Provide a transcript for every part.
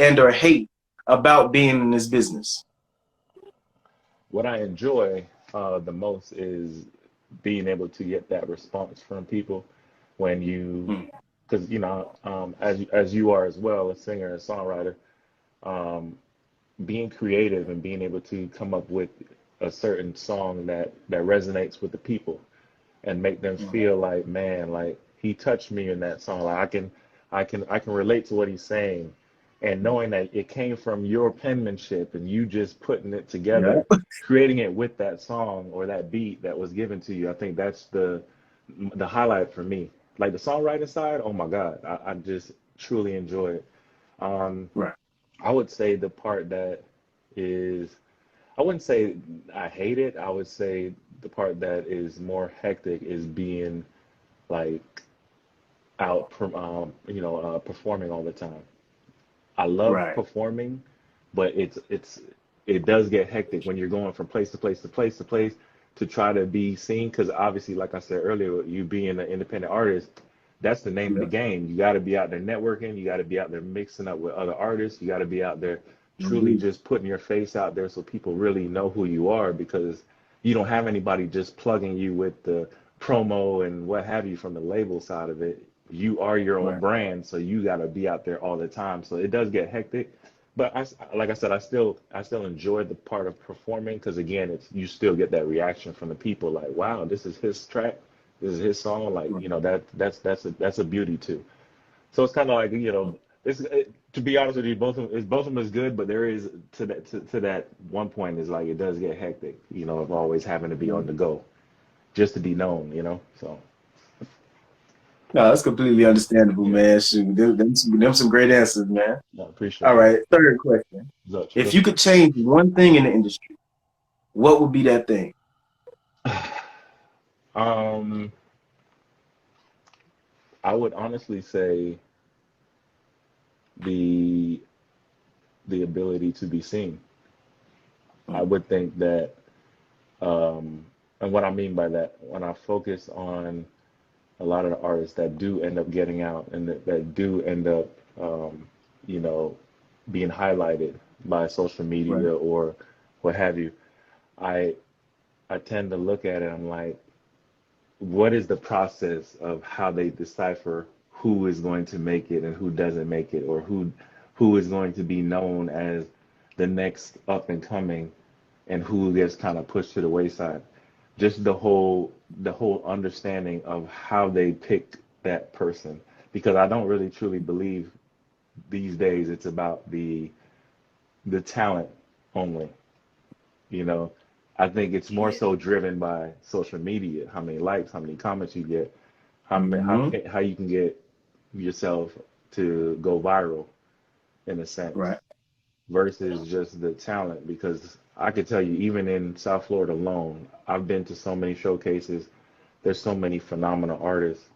and or hate about being in this business? What I enjoy the most is being able to get that response from people when you, Mm, because as you are as well, a singer and songwriter, um, being creative and being able to come up with a certain song that resonates with the people and make them mm, feel like, man, like he touched me in that song. Like I can relate to what he's saying, and knowing that it came from your penmanship and you just putting it yeah. together, creating it with that song or that beat that was given to you. I think that's the highlight for me. Like the songwriting side, oh my God, I just truly enjoy it. Um, Right. I would say the part that is, I wouldn't say I hate it. I would say the part that is more hectic is being like out from performing all the time. I love Right. performing, but it does get hectic when you're going from place to place to place to place to try to be seen. Because obviously, like I said earlier, you being an independent artist, that's the name of the Yeah. game. You got to be out there networking. You got to be out there mixing up with other artists. You got to be out there truly Indeed. just putting your face out there so people really know who you are, because you don't have anybody just plugging you with the promo and what have you from the label side of it. You are your own Right. brand, so you got to be out there all the time. So it does get hectic, but like I said, I still enjoy the part of performing, because again, it's you still get that reaction from the people like, wow, this is his track, this is his song, like Right. that's a beauty too. So it's kind of like, to be honest with you, both of them is good, but there is to that one point is like it does get hectic, of always having to be on Mm. the go just to be known. So No, that's completely understandable, yeah, man. Shoot, them some great answers, man. I appreciate All that. right, third question. So, If you could change one thing in the industry, what would be that thing? um, I would honestly say the the ability to be seen. I Mm, would think that, and what I mean by that, when I focus on a lot of the artists that do end up getting out and that do end up, um, you know, being highlighted by social right. media or what have you, I I tend to look at it. I'm like, what is the process of how they decipher who is going to make it and who doesn't make it, or who is going to be known as the next up and coming, and who gets kind of pushed to the wayside. Just the whole understanding of how they pick that person, because I don't really truly believe these days it's about the talent only. You know, I think it's more Yeah. so driven by social media, how many likes, how many comments you get, Hmm. how you can get yourself to go viral in a sense, Right. versus just the talent. Because I could tell you, even in South Florida alone, I've been to so many showcases. There's so many phenomenal artists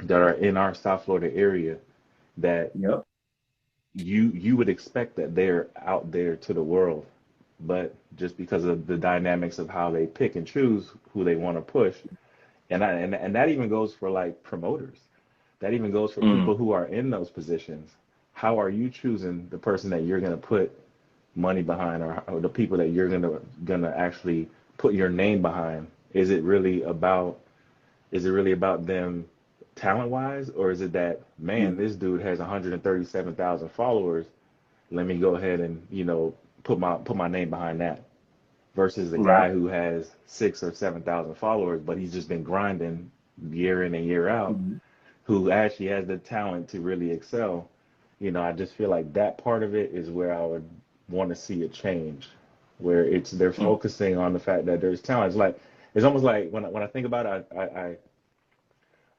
that are in our South Florida area that Yep. you would expect that they're out there to the world, but just because of the dynamics of how they pick and choose who they want to push, and that even goes for like promoters. That even goes for Mm, people who are in those positions. How are you choosing the person that you're going to put money behind, or the people that you're gonna actually put your name behind? Is it really about them talent wise, or is it that, man, mm, this dude has 137,000 followers, let me go ahead and put my name behind that, versus a right. guy who has 6 or 7 thousand followers, but he's just been grinding year in and year out, Mm, who actually has the talent to really excel. I just feel like that part of it is where I would want to see a change, where they're mm, focusing on the fact that there's talent. It's almost like when I think about it,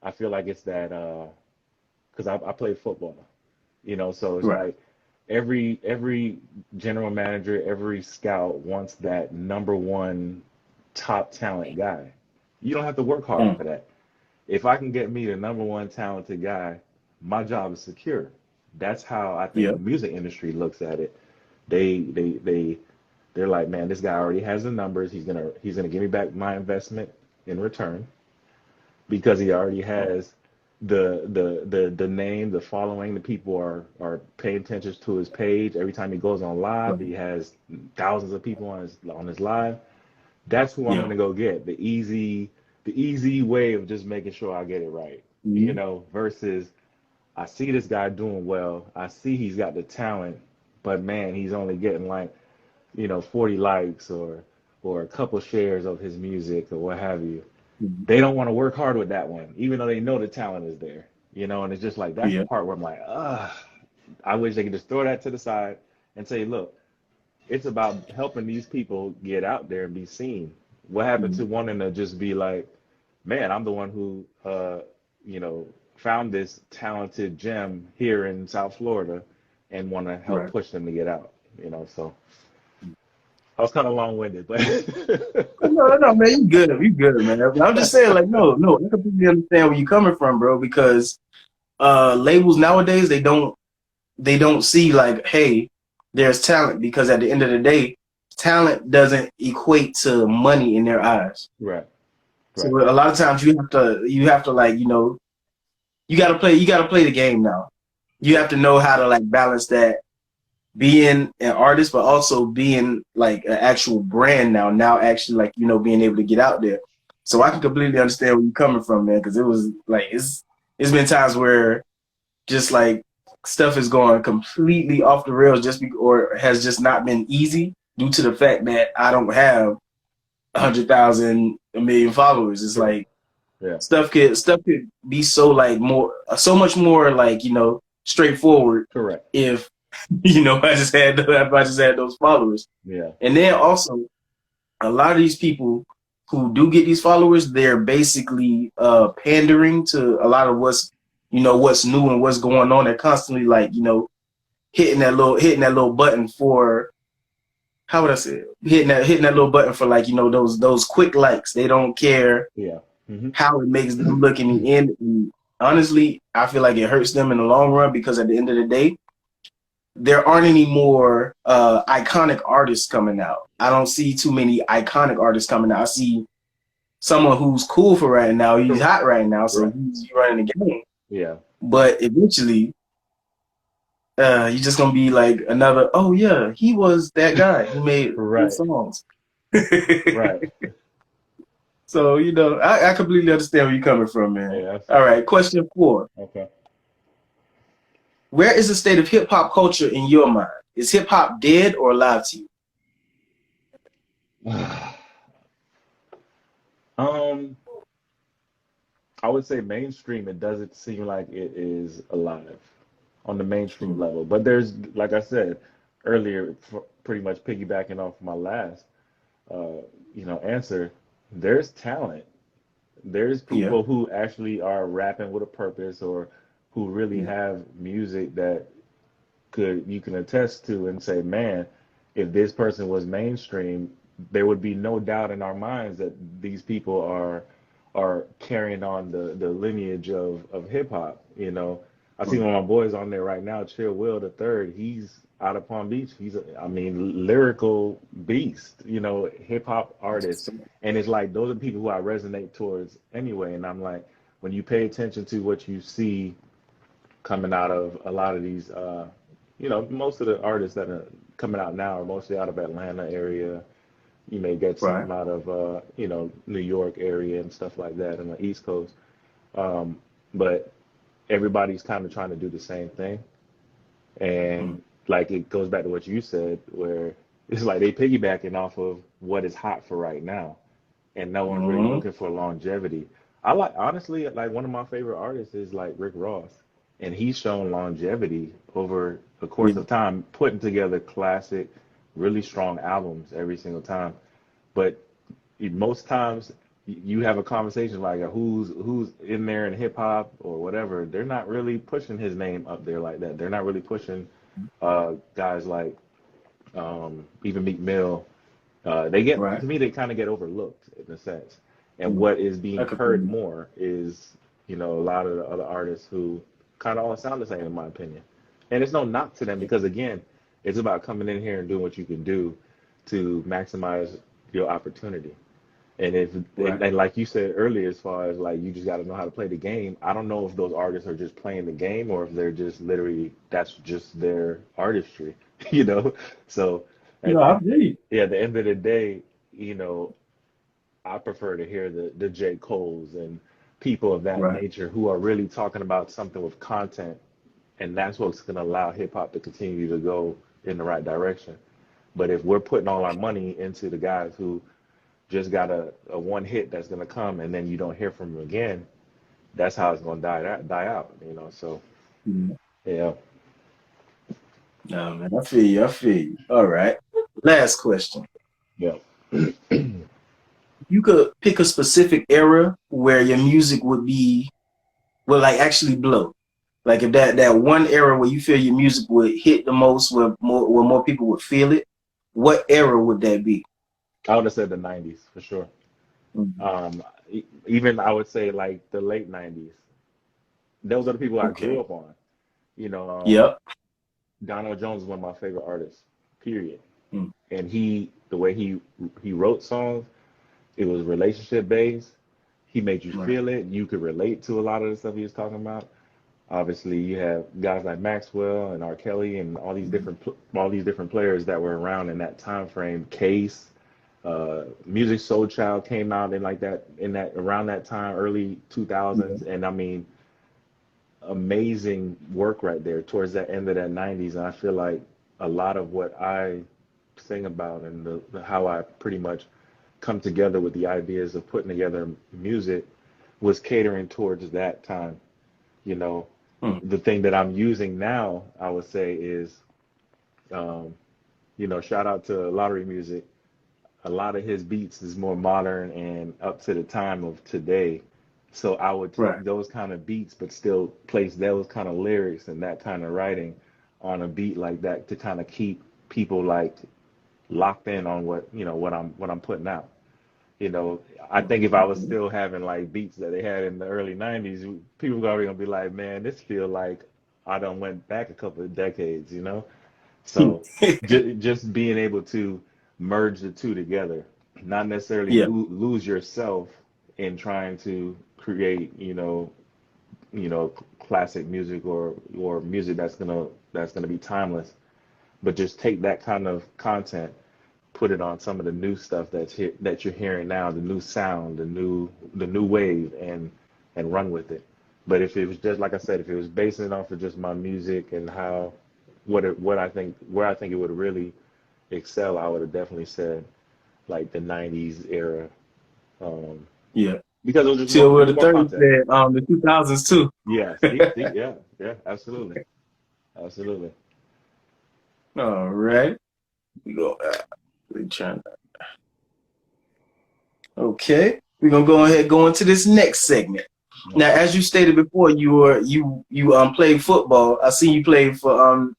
I feel like it's that, because I played football, so it's right. like every general manager, every scout wants that number one top talent guy. You don't have to work hard Mm, for that. If I can get me the number one talented guy, my job is secure. That's how I think the yep. music industry looks at it. They're like, man, this guy already has the numbers. He's gonna give me back my investment in return, because he already Mm, has the name, the following, the people are paying attention to his page. Every time he goes on live, Right. he has thousands of people on his live. That's who I'm Yeah. gonna go get. The easy way of just making sure I get it right. You Mhm. know, versus I see this guy doing well. I see he's got the talent, but man, he's only getting like, 40 likes or a couple shares of his music or what have you. Mhm. They don't want to work hard with that one, even though they know the talent is there. And it's just like that's the Yeah. part where I'm like, I wish they could just throw that to the side and say, look, it's about helping these people get out there and be seen. What happened Mhm. to wanting to just be like, man, I'm the one who, you know, found this talented gem here in South Florida and want to help Right. push them to get out, so I was kind of long-winded, but No, no, no, man, you good. You good, man. But I'm just saying, like, no, no, I completely understand where you're coming from, bro, because labels nowadays they don't see like, hey, there's talent because at the end of the day, talent doesn't equate to money in their eyes. right, So right, a lot of times you have to like, you gotta play the game now. You yeah, have to know how to like balance that being an artist, but also being like an actual brand now. Now actually like, being able to get out there. So I can completely understand where you're coming from, man, because it was like it's been times where just like stuff is going completely off the rails or has just not been easy due to the fact that I don't have 100,000, a million followers. It's sure, like yeah, stuff could be so like so much more like straightforward correct, if I just had those followers. yeah, And then also a lot of these people who do get these followers, they're basically pandering to a lot of what's new and what's going on. They're constantly like, hitting that little button for, how would I say it? Hitting that little button for like, those quick likes. They don't care yeah, hmm how it makes them look in the end. And honestly, I feel like it hurts them in the long run because at the end of the day, there aren't any more iconic artists coming out. I don't see too many iconic artists coming out. I see someone who's cool for right now. He's correct, hot right now, so right, he's running the game. yeah, But eventually, you're just gonna be like another. Oh yeah, he was that guy who made good right, songs. right, So I completely understand where you're coming from, man. yeah, All right, question 4. okay. Where is the state of hip hop culture in your mind? Is hip hop dead or alive to you? Um, I would say mainstream, it doesn't seem like it is alive on the mainstream Mm. level. But there's, like I said earlier, pretty much piggybacking off my last, answer, there's talent. There's Yeah. people who actually are rapping with a purpose or who really Yeah. have music that you can attest to and say, man, if this person was mainstream, there would be no doubt in our minds that these people are carrying on the lineage of hip hop. I see Right. one of my boys on there right now, Chill Will the third. He's out of Palm Beach. I mean, lyrical beast. Hip hop artist, and it's like those are the people who I resonate towards anyway. And I'm like, when you pay attention to what you see coming out of a lot of these, most of the artists that are coming out now are mostly out of Atlanta area. You may get Right. some out of, New York area and stuff like that on the East Coast. But everybody's kind of trying to do the same thing. Mm. And like it goes back to what you said, where it's like they piggybacking off of what is hot for right now, and no one's really Mhm. looking for longevity. I like honestly like one of my favorite artists is like Rick Ross, and he's shown longevity over the course Yeah. of time, putting together classic, really strong albums every single time. But most times you have a conversation like who's in there in hip hop or whatever, they're not really pushing his name up there like that. They're not really pushing guys like even Meek Mill. They get Right. to me they kind of get overlooked in a sense. And Mm. what is I being heard completely. more is a lot of the other artists who kind of all sound the same in my opinion. And it's no knock to them because again, it's about coming in here and doing what you can do to maximize your opportunity. And if Right. and like you said earlier, as far as like you just got to know how to play the game. I don't know if those artists are just playing the game or if they're just literally that's just their artistry, you know. So No, at, I at, feel you. yeah, at the end of the day, you know, I prefer to hear the J. Coles and people of that Right. nature who are really talking about something with content, and that's what's going to allow hip hop to continue to go in the right direction. But if we're putting all our money into the guys who just got a one hit that's going to come and then you don't hear from them again, that's how it's going to die out, you know. So Yeah. yeah, No, man, I feel you. I feel you. All right. Last question. yeah. You could pick a specific era where your music would like actually blow. Like if that one era where you feel your music would hit the most, where more people would feel it, what era would that be? I would have said the '90s for sure. Mhm. Even I would say like the late '90s. Those are the people I grew Okay. up on. You know, Yep. Donald Jones is one of my favorite artists. Period. Mm. And the way he wrote songs, it was relationship based. He made you Right. feel it. You could relate to a lot of the stuff he was talking about. Obviously, you have guys like Maxwell and R. Kelly and Mhm. all these different players that were around in that time frame. Case, Music Soul Child came out in that around that time, early Yeah. 2000s, and I mean, amazing work right there towards that end of that '90s. And I feel like a lot of what I sing about and how I pretty much come together with the ideas of putting together music was catering towards that time. You know, Mm. the thing that I'm using now, I would say, is, um, you know, shout out to Lottery Music. A lot of his beats is more modern and up to the time of today. So I would Right. take those kind of beats, but still place those kind of lyrics and that kind of writing on a beat like that to kind of keep people like locked in on what I'm putting out. You know, I think if I was Okay. still having like beats that they had in the early '90s, people are already gonna be like, man, this feel like I done went back a couple of decades, you know? So just being able to merge the two together, not necessarily Yeah. lose yourself in trying to create, classic music or music that's gonna be timeless, but just take that kind of content, put it on some of the new stuff that you're hearing now, the new sound, the new wave, and run with it. But if it was just like I said, if it was basing it off of just my music and how what I think where I think it would really excel, I would have definitely said like the '90s era, um, Yeah. because it was just more Chill it with was the more 30 content. said the 2000s too. Yeah, see, yeah, yeah, absolutely, absolutely. All right. We go. We trying. Okay. We're gonna go ahead and go into this next segment. Now, Okay. as you stated before, you played football. I see you played for